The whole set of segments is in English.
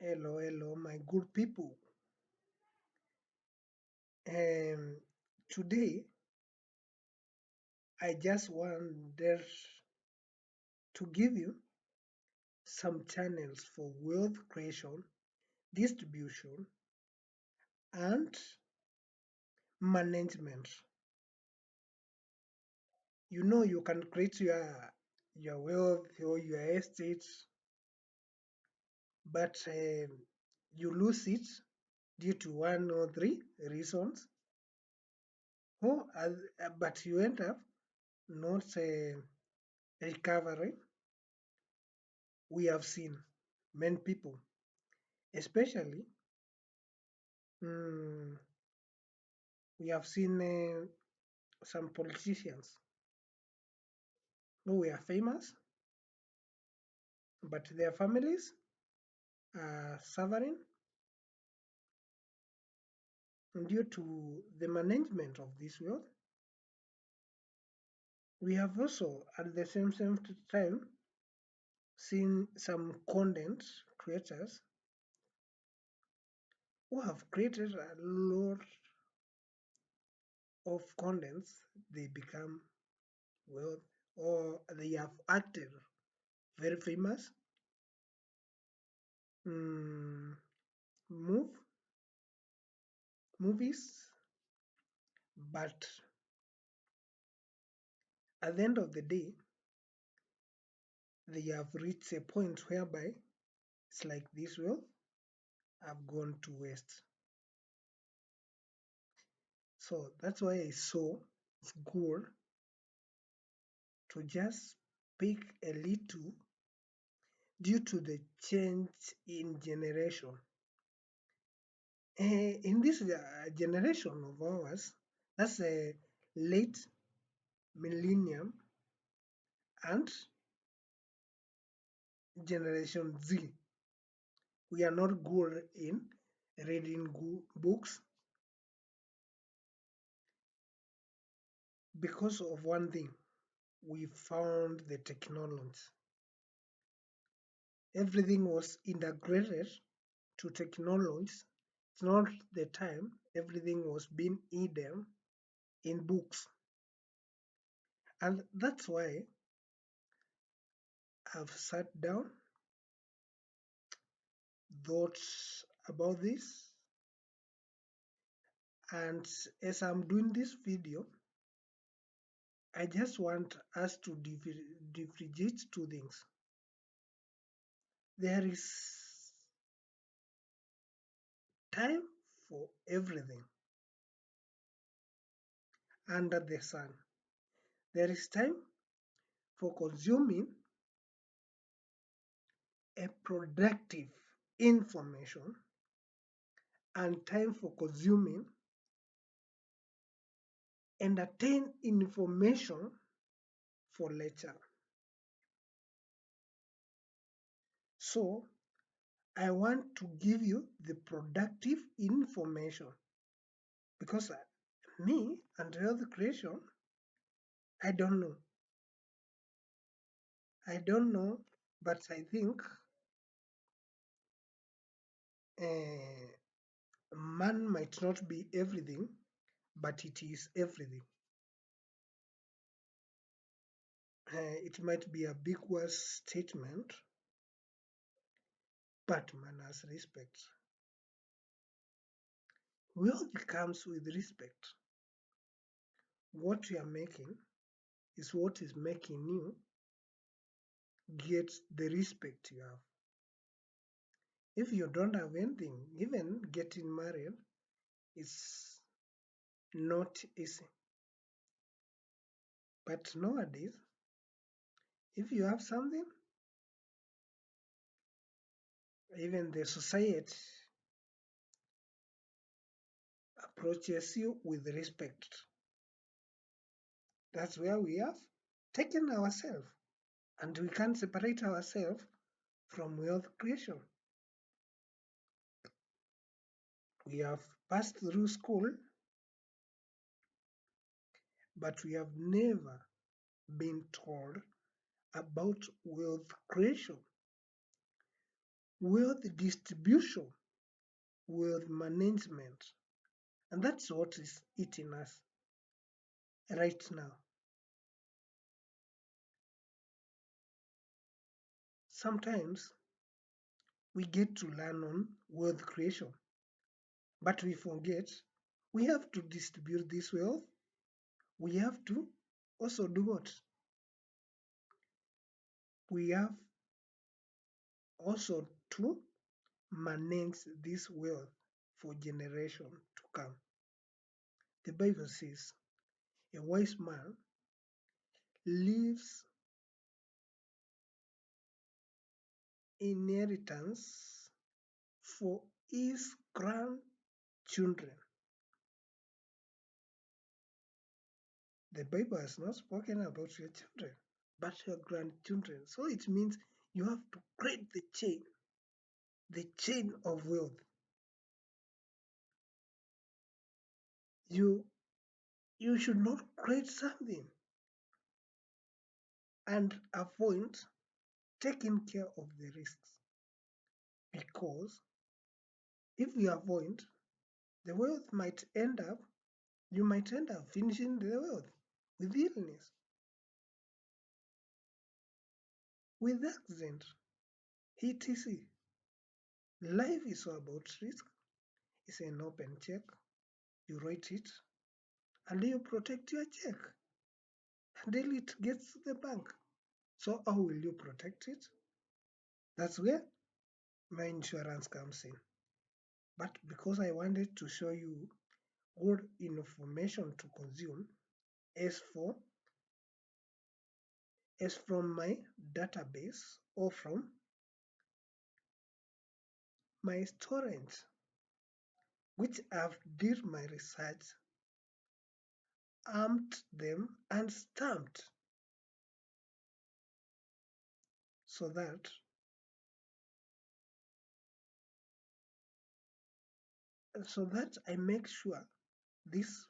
Hello, hello, my good people. Um, Today, I just wanted to give you some channels for wealth creation, distribution, and management. You know, you can create your wealth or your estates, but you lose it due to one or three reasons. But you end up not recovering. We have seen many people, especially mm, we have seen some politicians who were famous, but their families are suffering due to the management of this wealth. We have also, at the same time, seen some content creators who have created a lot of contents. They become wealth, or they have acted very famous, mm, move movies, but at the end of the day, they have reached a point whereby it's like this wealth have gone to waste. So that's why I saw it's good to just pick a little due to the change in generation. In this generation of ours, that's a late millennium and generation Z. We are not good in reading books because of one thing. We found the technology. Everything was integrated to technology. It's not the time everything was being hidden in books. And that's why I've sat down, thought about this, and as I'm doing this video, I just want us to differentiate two things. There is time for everything under the sun. There is time for consuming a productive information and time for consuming entertain information for later. So I want to give you the productive information because me and health creation, I don't know. I don't know, but I think man might not be everything, but it is everything. It might be a big word statement, but man has respect. Wealth comes with respect. What you are making is what is making you get the respect you have. If you don't have anything, even getting married is not easy. But nowadays, if you have something, even the society approaches you with respect. That's where we have taken ourselves, and we can't separate ourselves from wealth creation. We have passed through school, but we have never been told about wealth creation. wealth distribution, wealth management. And that's what is eating us right now. Sometimes we get to learn on wealth creation, but we forget we have to distribute this wealth. We have to also do what? We have also to manage this wealth for generation to come. The Bible says a wise man leaves inheritance for his grandchildren. The Bible has not spoken about your children, but your grandchildren. So it means you have to create the chain of wealth. You you should not create something and avoid taking care of the risks. Because if you avoid, the wealth might end up, you might end up finishing the wealth with illness, with accident, etc. Life is all about risk. It's an open check. You write it and you protect your check until it gets to the bank. So how will you protect it? That's where my insurance comes in. But because I wanted to show you good information to consume, as for as from my database or from my storage, which I've did my research, armed them and stamped so that I make sure this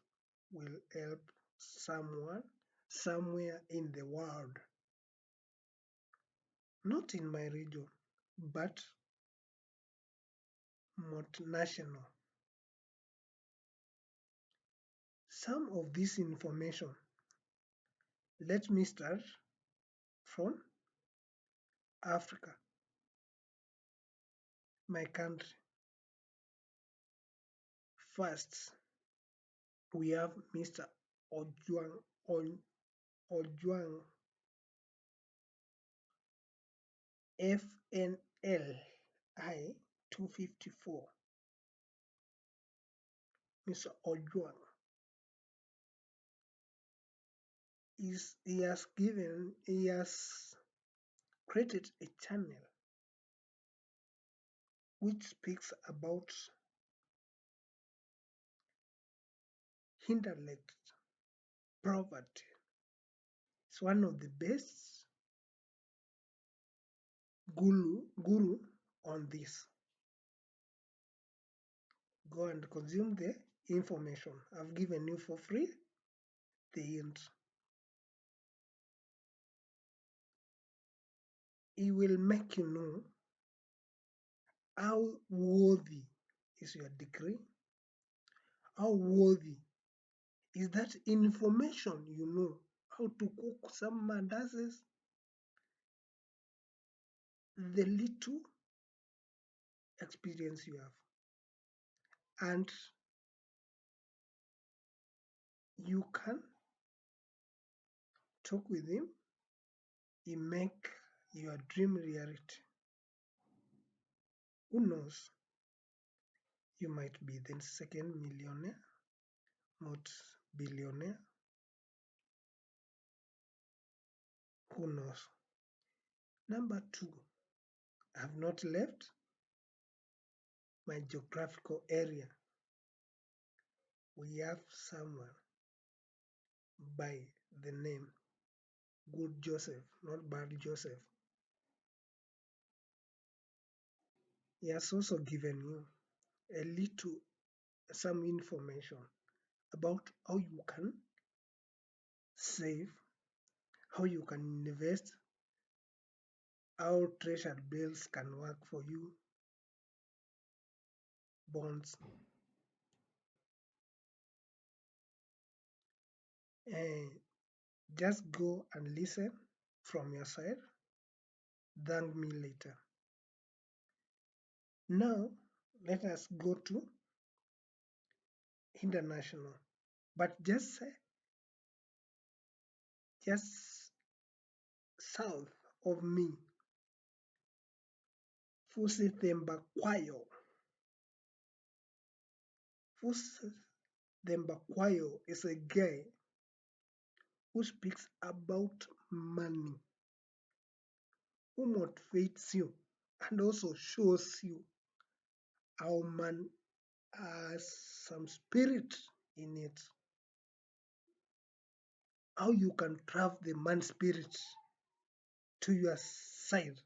will help someone somewhere in the world, not in my region, but multinational. Some of this information, let me start from Africa, my country. First, we have Mr. Ojwang, Ojwang FNLI 254. Mr. Ojwang he has created a channel which speaks about intellect, poverty. It's one of the best guru on this. Go and consume the information I've given you for free, the hint. He will make you know how worthy is your degree, how worthy is that information you know, how to cook some mandazes, the little experience you have. And you can talk with him, he make your dream reality. Who knows? You might be the second millionaire, not billionaire. Who knows? Number two, I've not left my geographical area. We have someone by the name Good Joseph, not Bad Joseph. He has also given you a little some information about how you can save, how you can invest, how treasured bills can work for you, bonds. And just go and listen from your side. Thank me later. Now, let us go to international. But just south of me, Fusi Thembakwayo. Fusi Thembakwayo is a guy who speaks about money, who motivates you and also shows you how man has some spirit in it, how you can trap the man spirit to your side.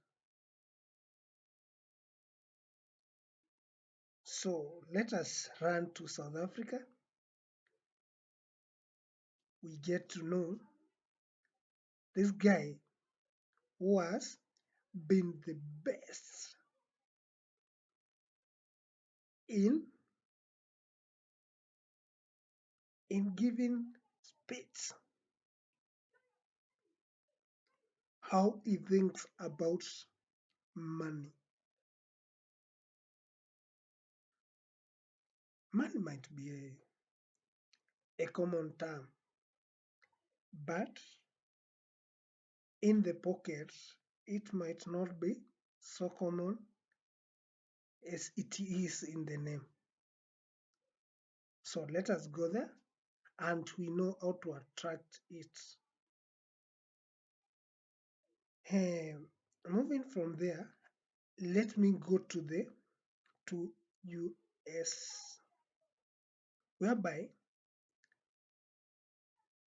So let us run to South Africa. We get to know this guy who has been the best in giving speech, how he thinks about money. Money might be a common term, but in the pocket, it might not be so common as it is in the name. So let us go there and we know how to attract it. Moving from there, let me go to US, whereby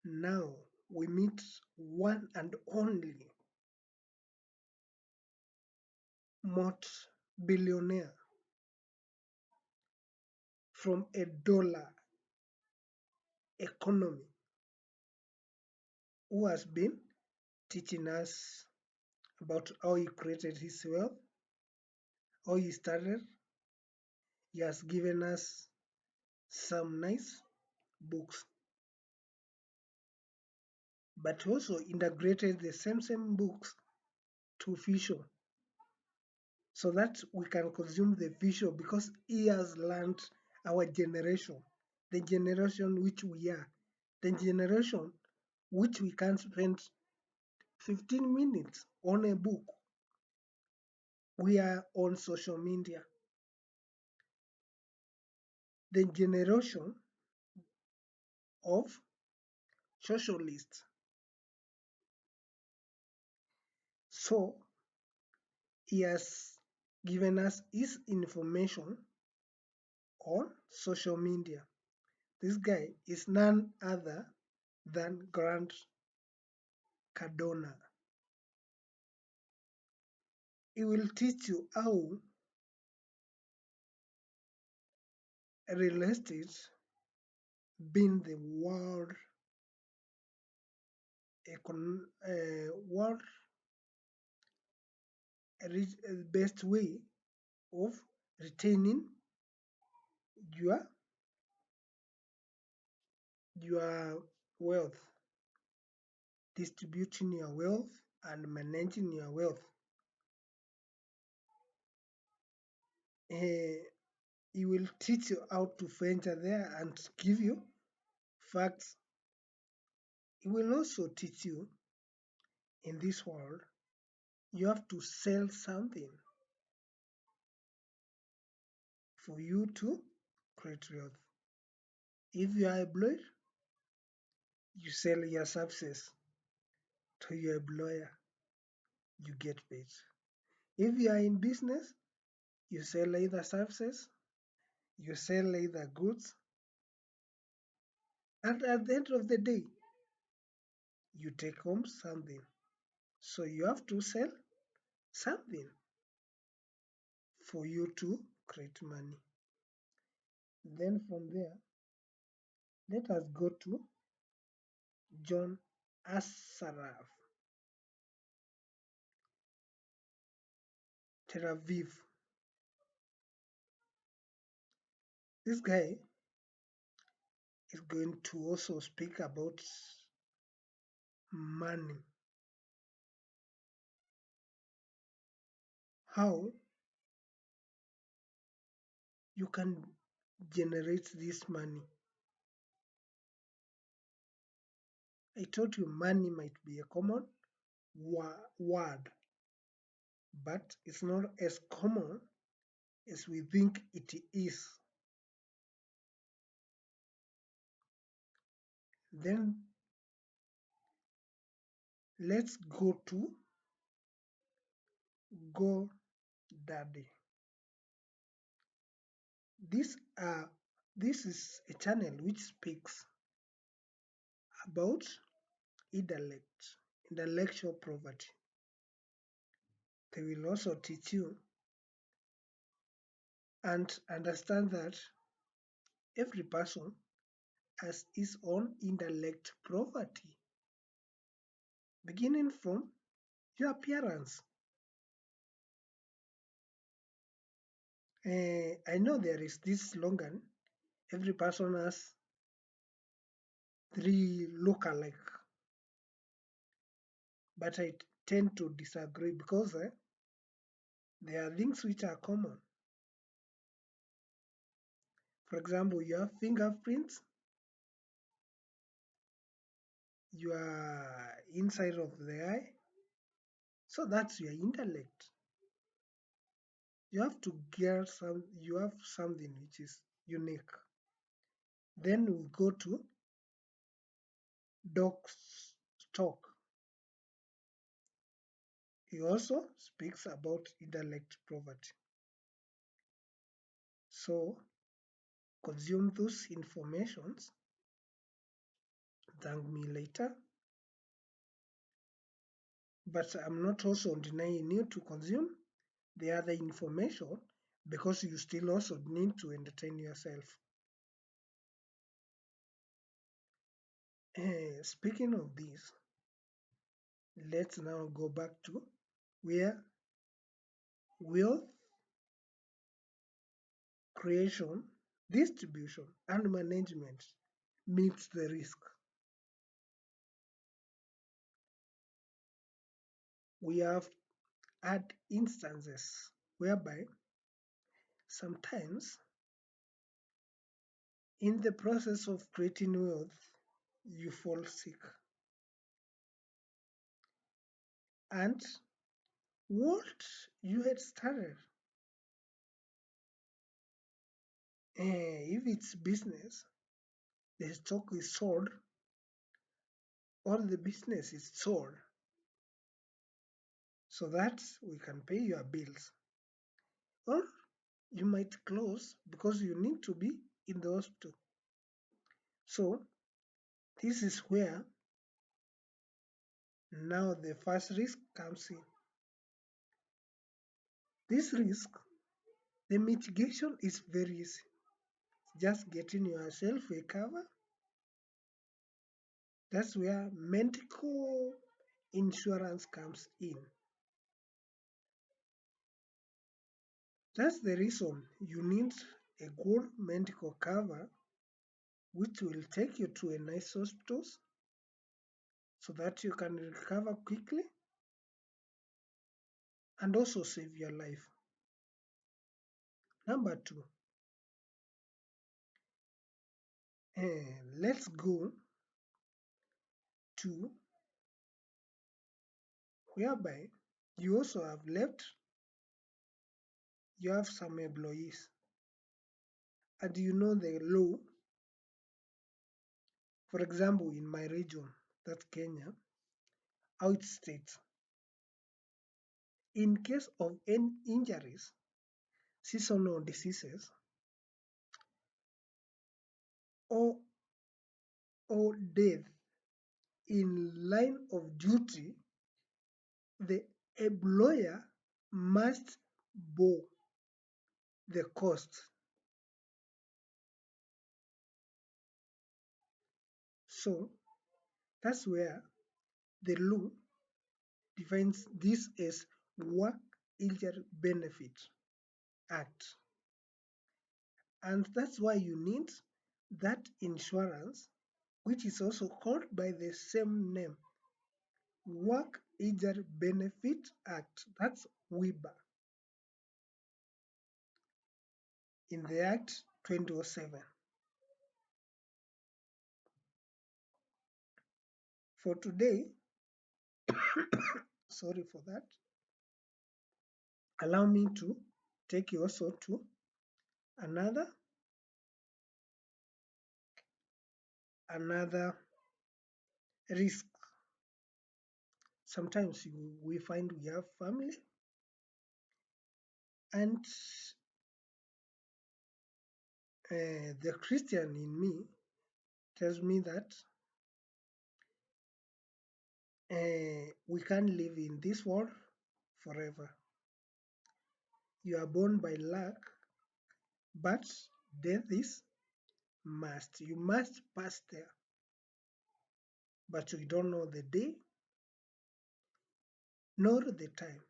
now we meet one and only multi-billionaire from a dollar economy who has been teaching us about how he created his wealth, how he started. He has given us some nice books, but also integrated the same books to visual so that we can consume the visual because he has learned our generation, the generation which we are, the generation which we can spend 15 minutes on a book. We are on social media. The generation of socialists. So he has given us his information on social media. This guy is none other than Grant Cardone. He will teach you how real estate being the world best way of retaining your your wealth, distributing your wealth and managing your wealth. Eh, he will teach you how to venture there and give you facts. He will also teach you in this world you have to sell something for you to create wealth. If you are employed, you sell your services to your employer, you get paid. If you are in business, you sell either services, you sell either goods, and at the end of the day, you take home something. So you have to sell something for you to create money. Then from there, let us go to John Assaraf, Tel Aviv. This guy is going to also speak about money, how you can generate this money. I told you money might be a common word, but it's not as common as we think it is. Then let's go to GoDaddy. This, uh, this is a channel which speaks about intellectual property. They will also teach you and understand that every person has his own intellect property, beginning from your appearance. I know there is this slogan, every person has three look-alike, but I tend to disagree because there are things which are common. For example, your fingerprints, your inside of the eye, so that's your intellect. You have to get you have something which is unique. Then we go to Doc Stock. He also speaks about intellect property. So consume those informations, thank me later. But I'm not also denying you to consume the other information because you still also need to entertain yourself. Speaking of this, let's now go back to where wealth creation, distribution, and management meets the risk. We have had instances whereby sometimes in the process of creating wealth, you fall sick. And what you had started, if it's business, the stock is sold or the business is sold so that we can pay your bills. Or you might close because you need to be in the hospital. So this is where now the first risk comes in. This risk, the mitigation is very easy. Just getting yourself a cover. That's where medical insurance comes in. That's the reason you need a good medical cover which will take you to a nice hospital so that you can recover quickly and also save your life. Number two, let's go to whereby you also have left, you have some employees, and you know the law. For example, in my region, that's Kenya, how it states, in case of any injuries, seasonal diseases, or, or death in line of duty, the employer must bear the cost. So that's where the law defines this as Work Injury Benefit Act. And that's why you need that insurance, which is also called by the same name, Work Injury Benefit Act. That's WIBA in the Act 2007. For today, sorry for that, allow me to take you also to another another risk. Sometimes we find we have family, and the Christian in me tells me that we can't live in this world forever. You are born by luck, but death is must. You must pass there, but we don't know the day nor the time.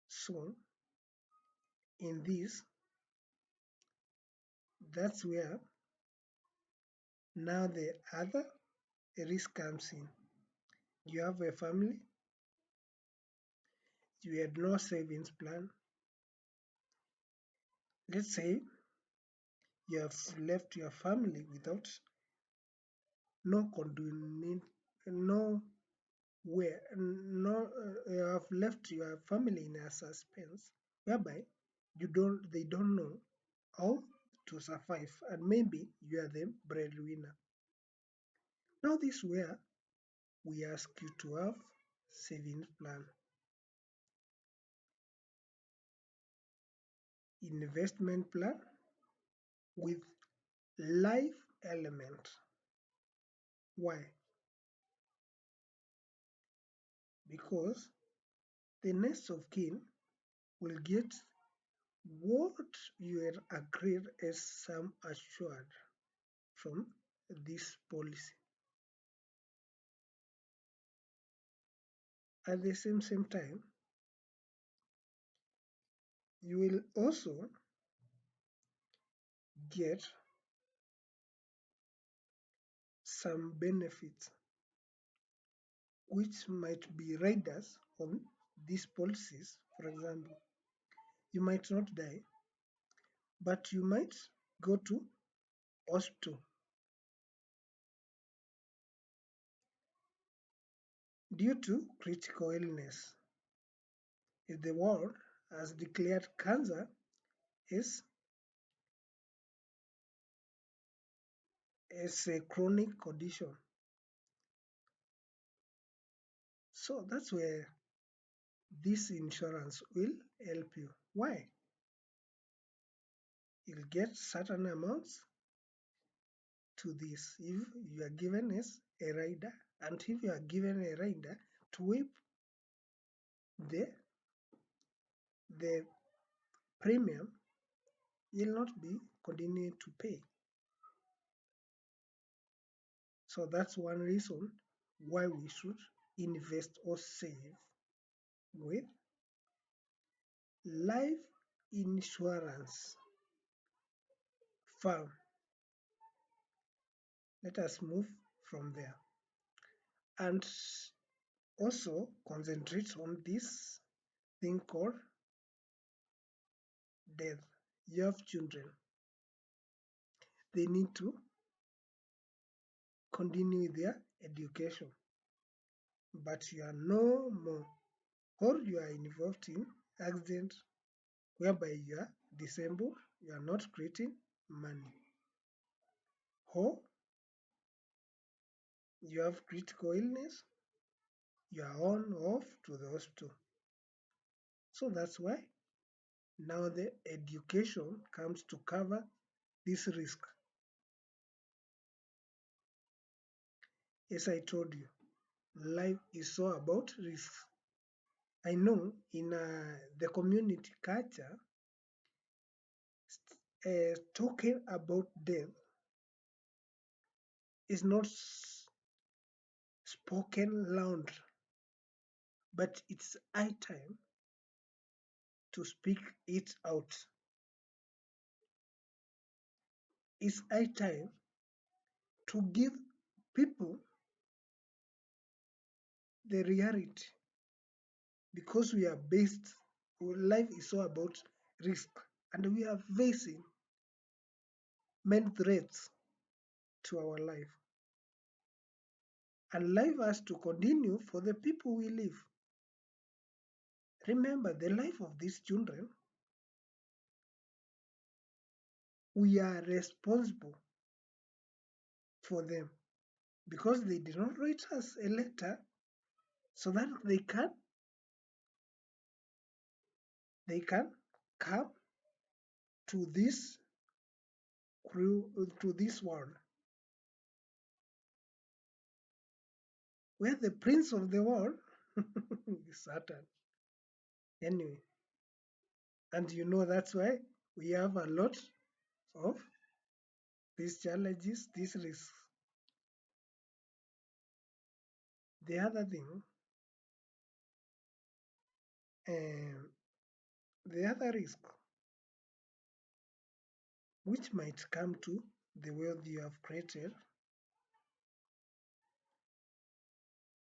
So, in this, that's where now the other risk comes in. You have a family, you had no savings plan. Let's say you have left your family without no continuing, no where, no, you have left your family in a suspense whereby they don't know how to survive, and maybe you are the breadwinner. Now this is where we ask you to have savings plan, investment plan with life element. Why? Because the next of kin will get what you had agreed as sum assured from this policy. At the same time, you will also get some benefits which might be riders on these policies. For example, you might not die, but you might go to hospital due to critical illness. If the world has declared cancer as, as a chronic condition. So that's where this insurance will help you. Why? You'll get certain amounts to this if you are given as a rider, and if you are given a rider to waive the the premium, you'll not be continuing to pay. So that's one reason why we should invest or save with life insurance firm. Let us move from there and also concentrate on this thing called death. You have children, they need to continue their education, but you are no more, or you are involved in accident whereby you are disabled, you are not creating money, or you have critical illness, you are on off to the hospital. So that's why now the education comes to cover this risk. As I told you, life is so about risks. I know in the community culture, talking about death is not spoken loud, but it's high time to speak it out. It's high time to give people the reality because we are based, life is so about risk, and we are facing many threats to our life. And life has to continue for the people we live. Remember, the life of these children, we are responsible for them because they did not write us a letter so that they can come to this to this world where the prince of the world is Satan. Anyway, and that's why we have a lot of these challenges, these risks. The other thing, um, the other risk which might come to the world you have created,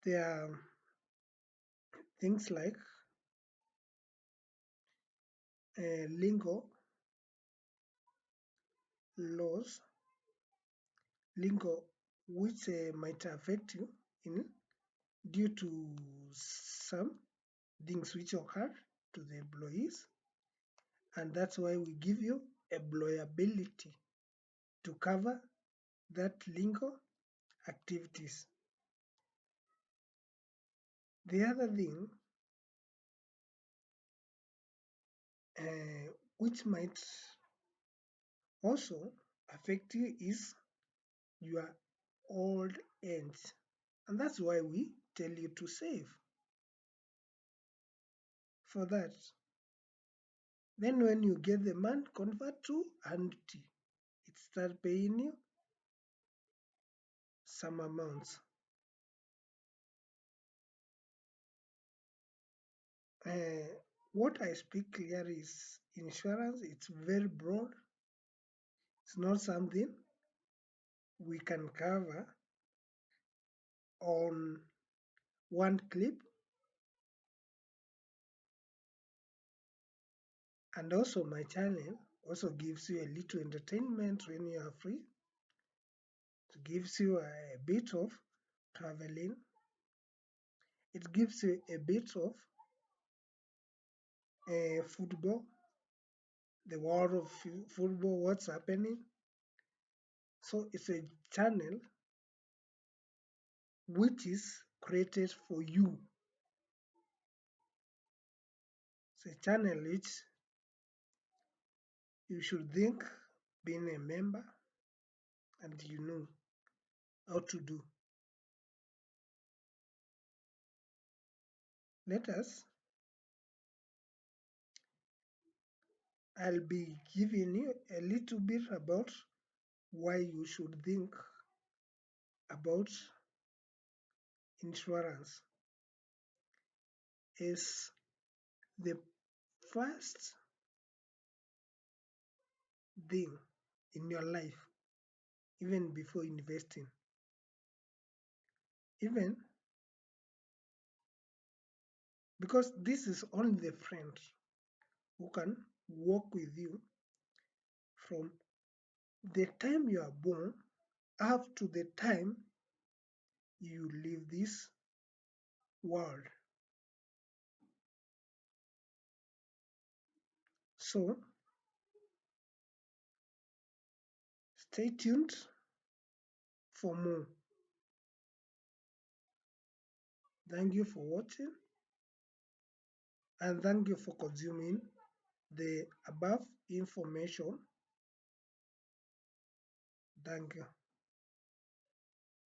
there are things like lingo, laws, lingo, which might affect you in due to some things which occur to the employees, and that's why we give you employability to cover that lingo activities. The other thing which might also affect you is your old age, and that's why we tell you to save for that. Then when you get the month, convert to annuity. It start paying you some amounts. What I speak here is insurance. It's very broad. It's not something we can cover on one clip. And also my channel also gives you a little entertainment when you are free. It gives you a bit of traveling. It gives you a bit of football, the world of football, what's happening. So it's a channel which is created for you. It's a channel which you should think being a member and you know how to do. Let us, I'll be giving you a little bit about why you should think about insurance. Is the first thing in your life, even before investing. Even because this is only the friend who can walk with you from the time you are born up to the time you leave this world. So stay tuned for more. Thank you for watching and thank you for consuming the above information. Thank you.